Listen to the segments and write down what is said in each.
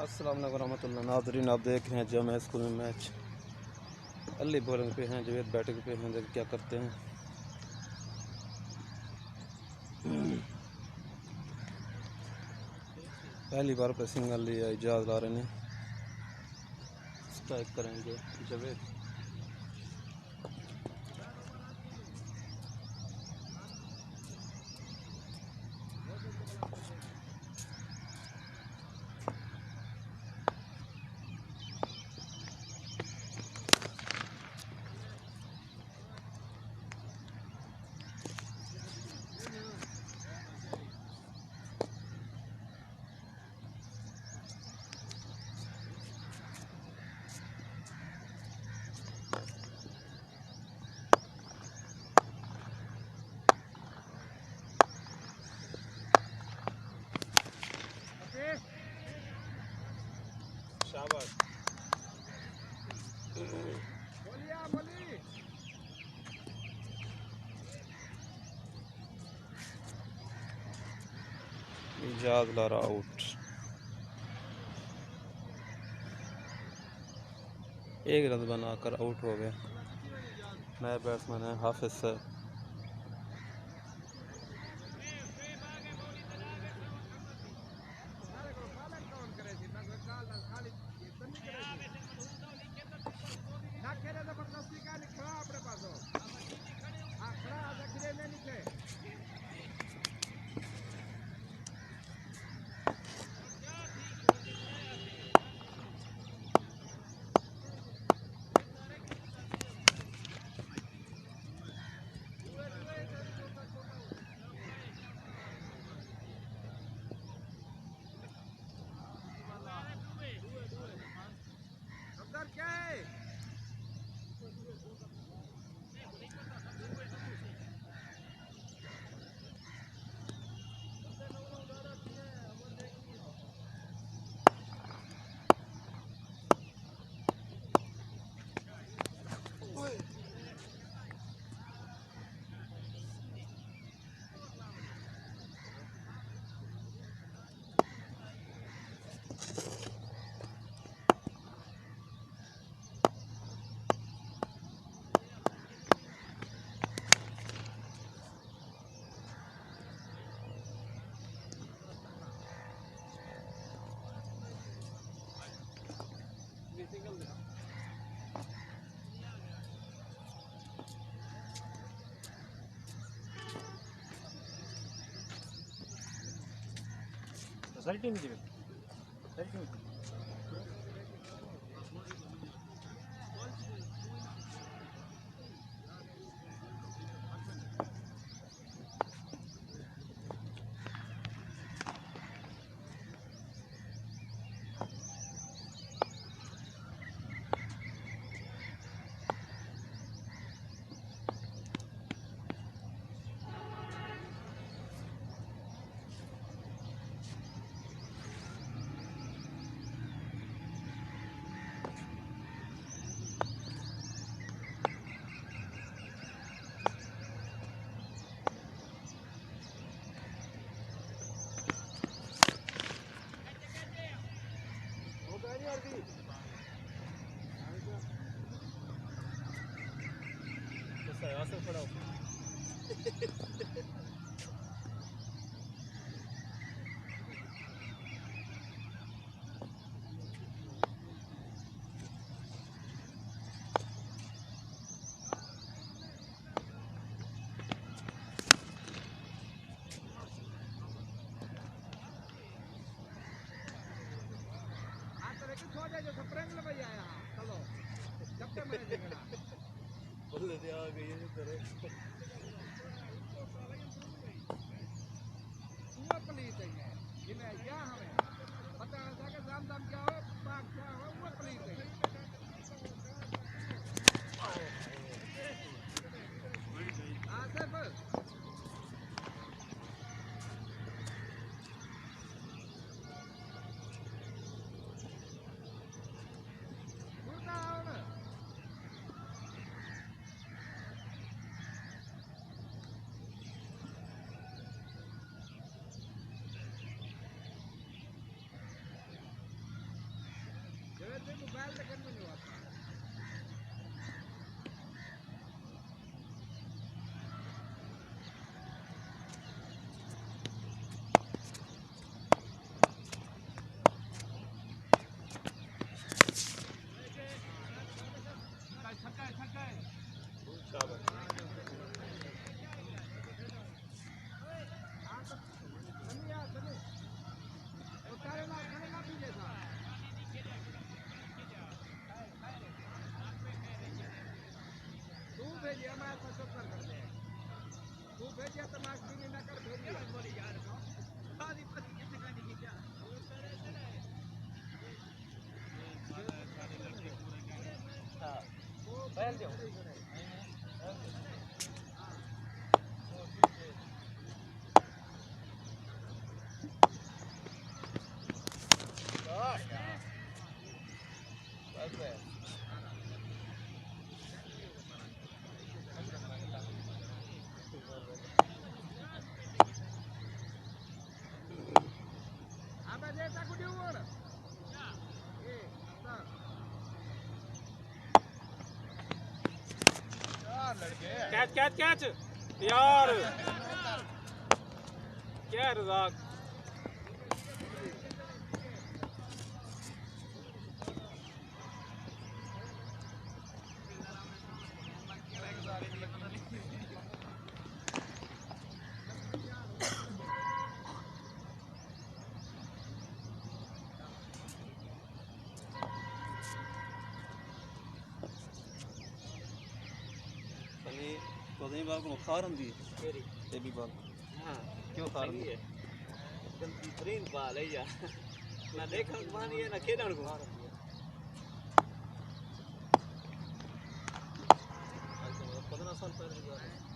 अस्सलाम वालेकुम रहमतुल्लाह। नाज़रीन, आप देख रहे हैं जमा स्कूल में मैच। अली बॉलिंग पे हैं, जवेद बैटिंग पे हैं। देखिए क्या करते हैं। पहली बार पे सिंगल लिया इजाज़ लारे ने। स्ट्राइक करेंगे जवेद। शाबाश। Ejaz Lara out. एक रन बनाकर आउट हो गए। नए बैट्समैन है हाफिज सर। सारी टीम की सारी टीम से खड़ा हो। बोले थे आ गई है तरह कैच कैच कैच यार क्या रज़ाक पता बाल को खार होंगी ये भी बाल हाँ क्यों खार होंगी है गंदी तरीन बाल है यार ना देखने को मानी है ना खेलने को 15 साल पहले की बात है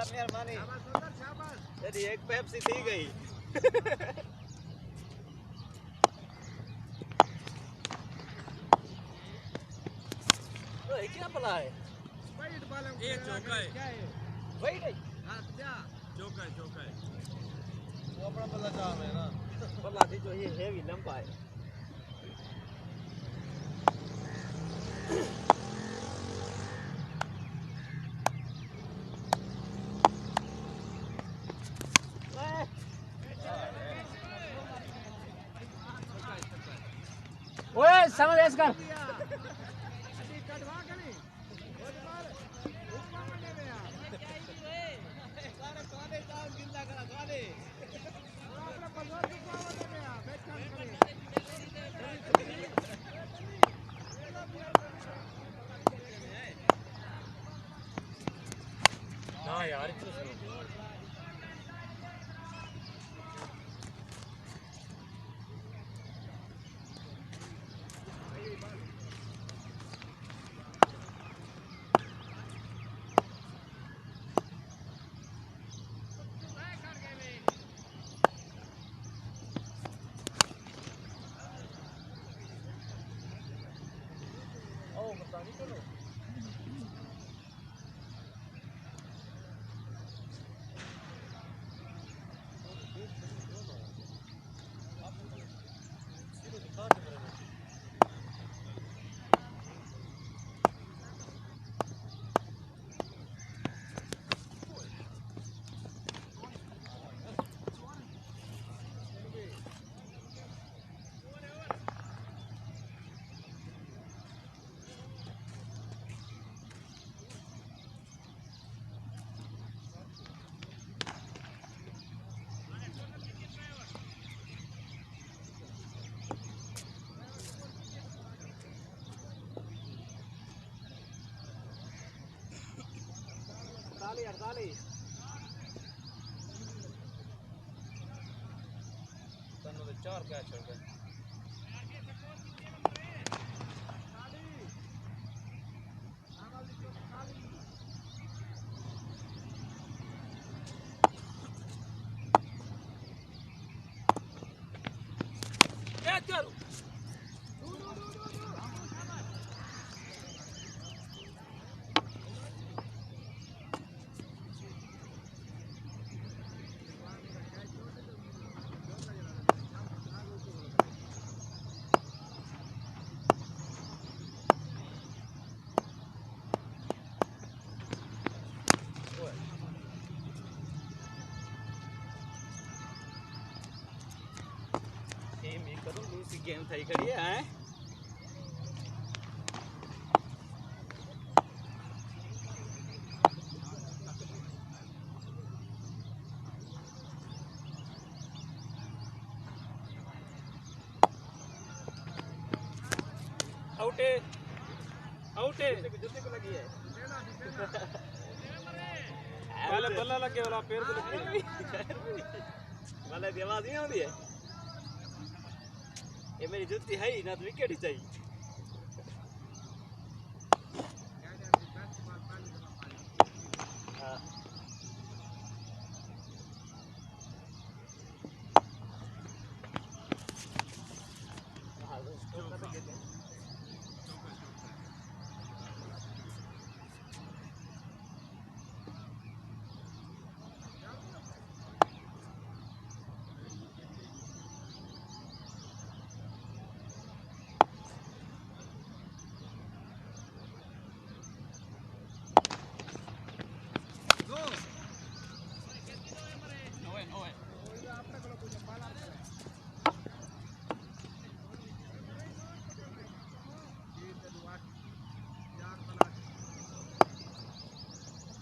मेहरबानी तेरी एक पेप्सी थी गई तो ये क्या पला है ये चौका है क्या है वही नहीं हाँ क्या चौका है वो अपना पला काम है ना पला थी जो ये हेवी लंबा है ओए समझ ऐस कर ना यार अड़ताली तन्नू तो 4 कैच हो गए कैच करो गेम થઈ કરી હે आउट है जूते को लगी है पहले बल्ला लगे वाला पैर को लगी वाले की आवाज नहीं आती है ये मेरी जूती है ही ना तो विकेट ही चाहिए हाँ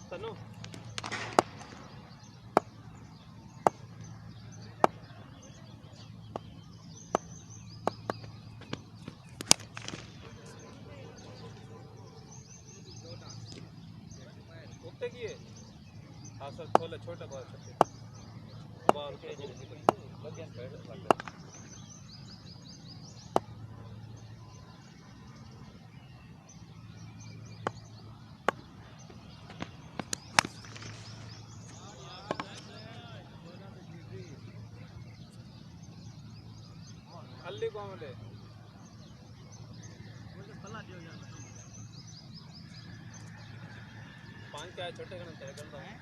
तनु उठते किए हाँ सर खोले छोटा बाल छोटे बाल के लग गया अल्ली को आमले पांच क्या छोटे करना चाहिए करता है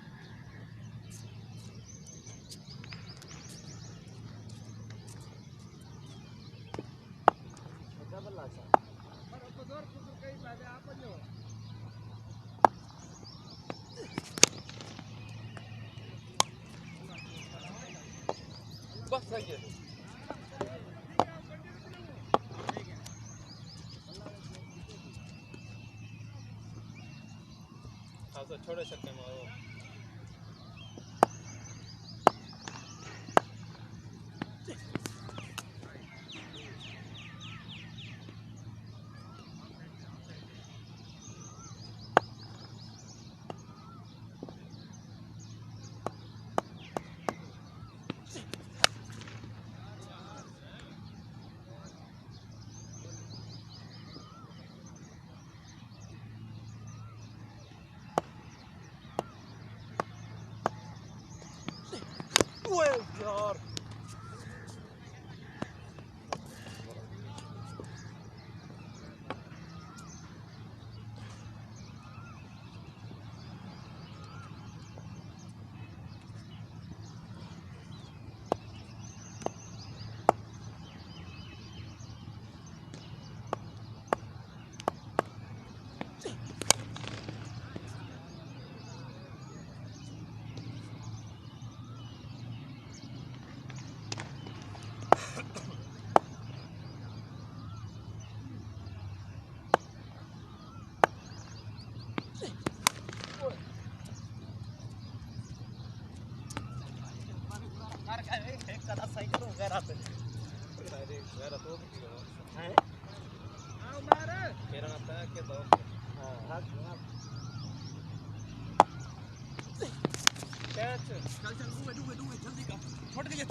बस सही है हाँ सर छोटे छक्के मारो यार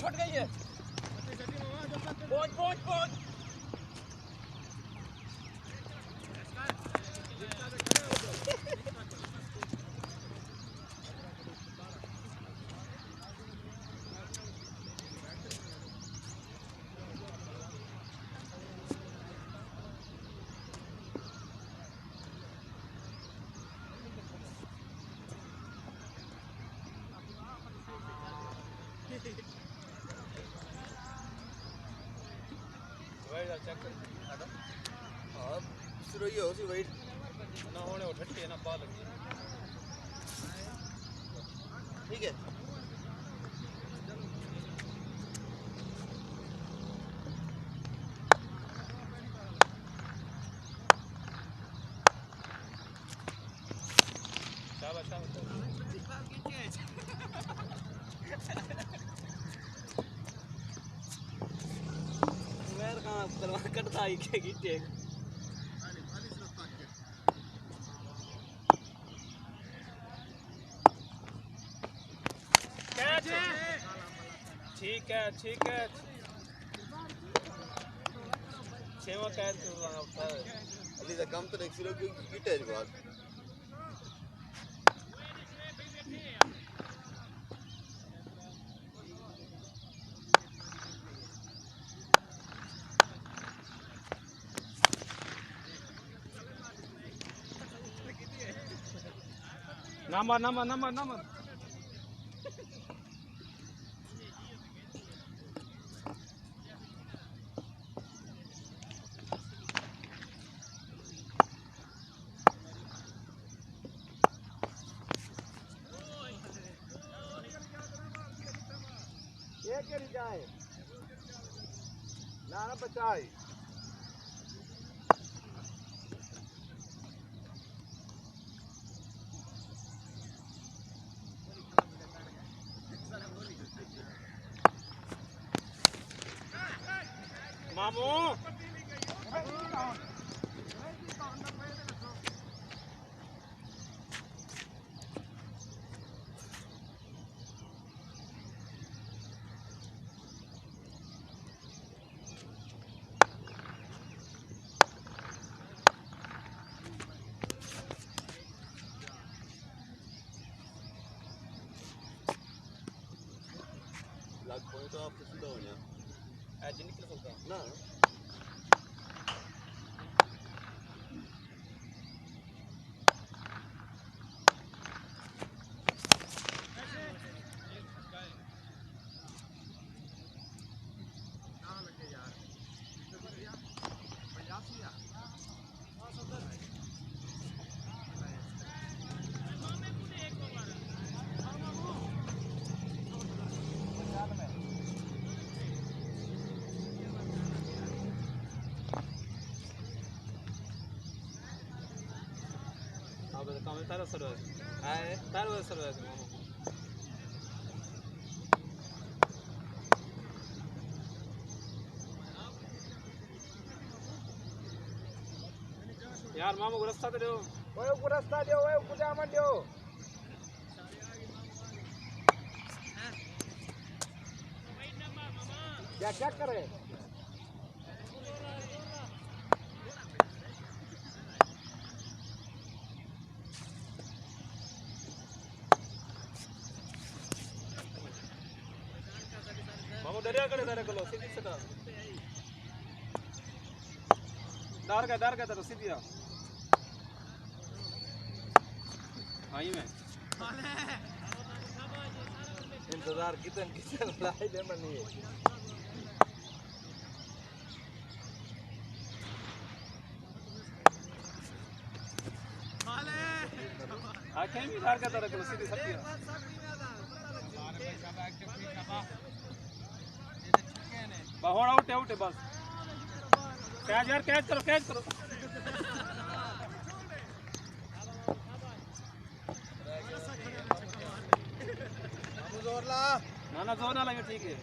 छूट गई है पहुंच पहुंच पहुंच चेक कर अब शुरू ही हो सी वेट ना होने वो ठट्टी है ना बाल लगी ठीक है शाबाश मैं कहाँ करवा कटता ही के गिटे कैच छेवा कैच करवाना होता है अली दा काम तो देख सिरो की गिटे इस बात नंबर ये केरी जाए ना बचाए मामू लग पॉइंट ऑफ सीधा हो गया आज निकल सकता ना अब काम तारो सर्विस है तारो सर्विस मामू यार मामू को रास्ता दे वो रास्ता दो वो कुछ मत दो क्या करे मामू दरिया करो सीधी सटा दार का तो सीधी आ भाई में इंतजार कितन लाई दे मनी आखे भी दार का तो सीधी सटी बाहोड़ आउट है बस कैच करो जोर ला ना जोर ना लगे ठीक है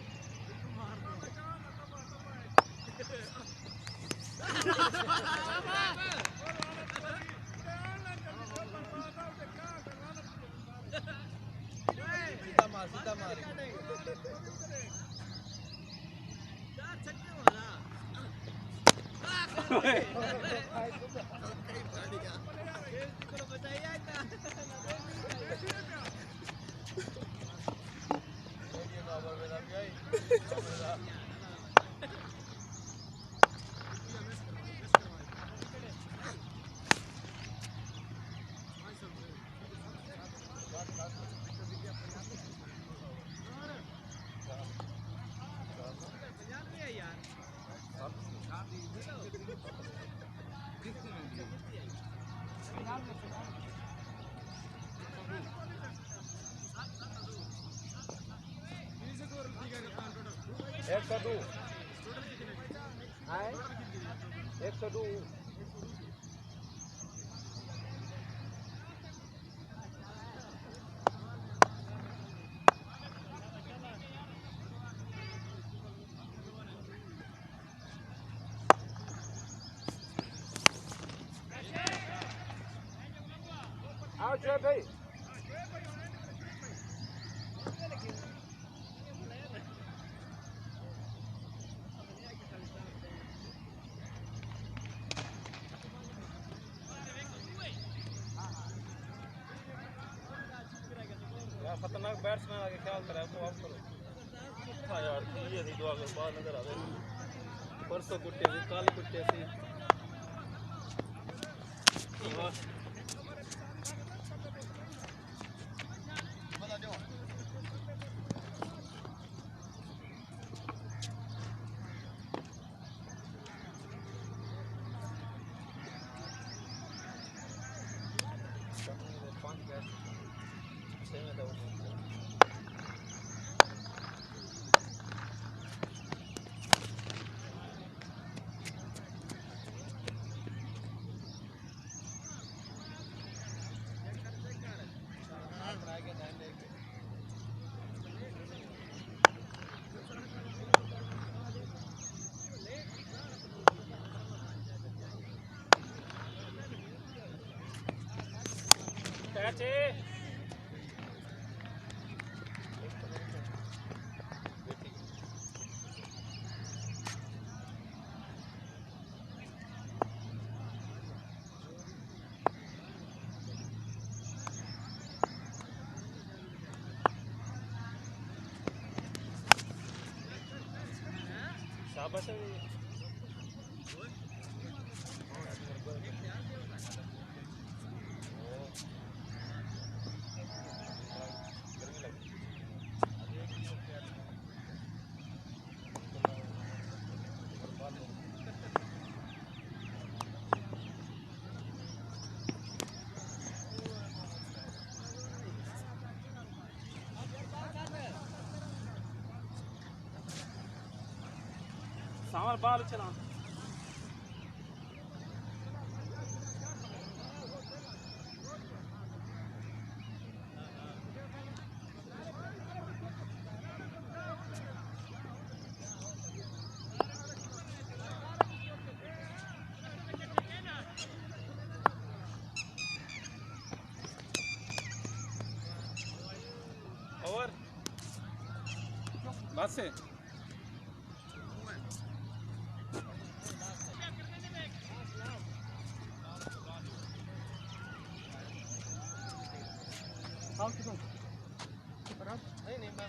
सीधा मार एक सौ दो आए 102 आओ चल भाई खतरनाक बैट्समैन आगे ख्याल करा तो आप करो। हाँ यार ये थी दुआ कर बाहर नजर आ गई। परसों कुट्टे सी कल कुट्टे सी। शाबाश है। सामर बाल चला और बस से नहीं मैं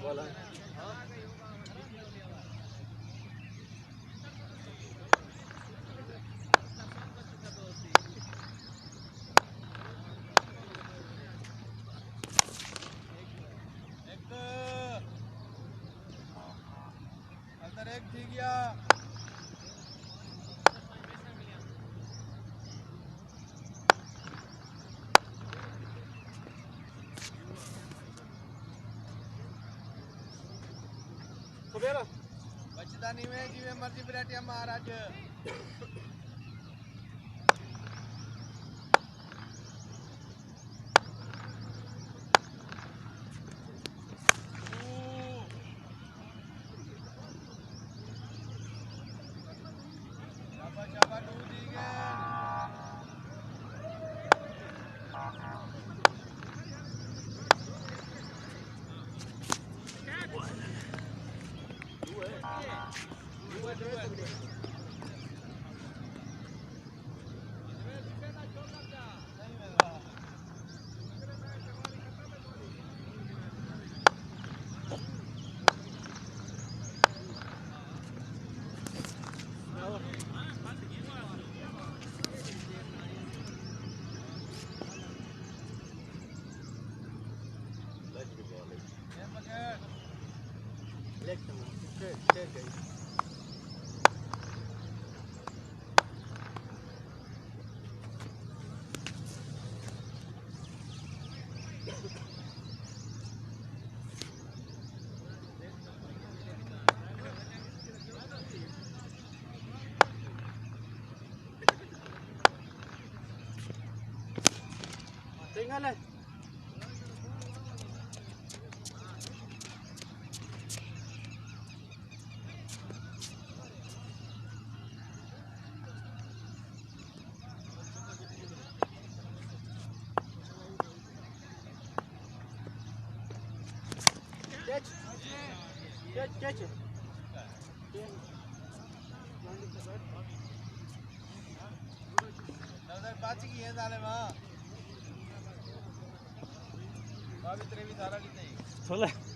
बोला एक ठीक गया बचता नहीं में जिवे मर्जी बराटिया महाराज tinggal lah. Catch. बच गई है साले मां। बाबी तेरे भी सारा कितने छोले